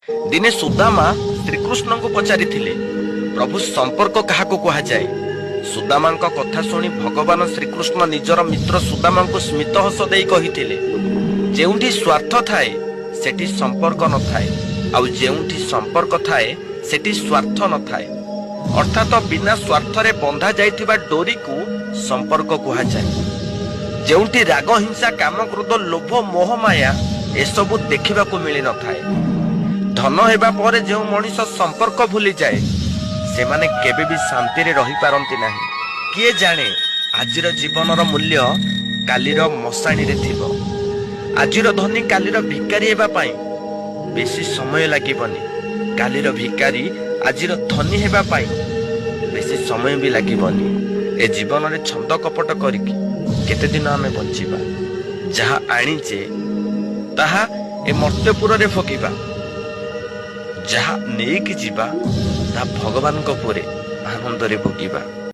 ଦିନେ ସୁଦାମା ଶ୍ରୀକୃଷ୍ଣଙ୍କୁ ପଚାରିଥିଲେ, ପ୍ରଭୁ ସମ୍ପର୍କ କାହାକୁ କୁହାଯାଏ? ସୁଦାମାଙ୍କ କଥା ଶୁଣି ଭଗବାନ ଶ୍ରୀକୃଷ୍ଣ ନିଜର ମିତ୍ର ସୁଦାମାଙ୍କୁ ସ୍ମିତ ହସ ଦେଇ କହିଥିଲେ, ଯେଉଁଠି ସ୍ୱାର୍ଥ ଥାଏ ସେଠି ସମ୍ପର୍କ ନଥାଏ, ଆଉ ଯେଉଁଠି ସମ୍ପର୍କ ଥାଏ ସେଠି ସ୍ୱାର୍ଥ ନଥାଏ। ଅର୍ଥାତ ବିନା ସ୍ୱାର୍ଥରେ ବନ୍ଧା ଯାଇଥିବା ଡୋରିକୁ ସମ୍ପର୍କ କୁହାଯାଏ। ଯେଉଁଠି ରାଗ, ହିଂସା, କାମ, କ୍ରୋଧ, ଲୋଭ, ମୋହ, ମାୟା ଏସବୁ ଦେଖିବାକୁ ମିଳିନଥାଏ। ଧନ ହେବା ପରେ ଯେଉଁ ମଣିଷ ସମ୍ପର୍କ ଭୁଲିଯାଏ ସେମାନେ କେବେ ବି ଶାନ୍ତିରେ ରହିପାରନ୍ତି ନାହିଁ। କିଏ ଜାଣେ ଆଜିର ଜୀବନର ମୂଲ୍ୟ କାଲିର ମଶାଣିରେ ଥିବ। ଆଜିର ଧନୀ କାଲିର ଭିକାରୀ ହେବା ପାଇଁ ବେଶୀ ସମୟ ଲାଗିବନି। କାଲିର ଭିକାରୀ ଆଜିର ଧନୀ ହେବା ପାଇଁ ବେଶୀ ସମୟ ବି ଲାଗିବନି। ଏ ଜୀବନରେ ଛନ୍ଦ କପଟ କରିକି କେତେ ଦିନ ଆମେ ବଞ୍ଚିବା? ଯାହା ଆଣିଛେ ତାହା ଏ ମର୍ତ୍ତ୍ୟପୁରରେ ଭୋଗିବା। ଯାହା ନେଇକି ଯିବା ତାହା ଭଗବାନଙ୍କ ଉପରେ ଆନନ୍ଦରେ ଭୋଗିବା।